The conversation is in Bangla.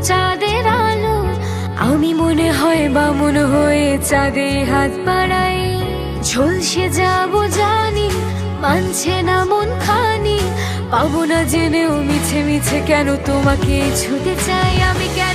চাঁদের আলো, আমি মনে হয় বামুন হয়ে চাঁদে হাত বাড়াই। ঝলসে যাবো জানি, মানছে না মন খানি, পাবো না জেনেও মিছে মিছে কেন তোমাকে ছুতে চাই আমি। কেন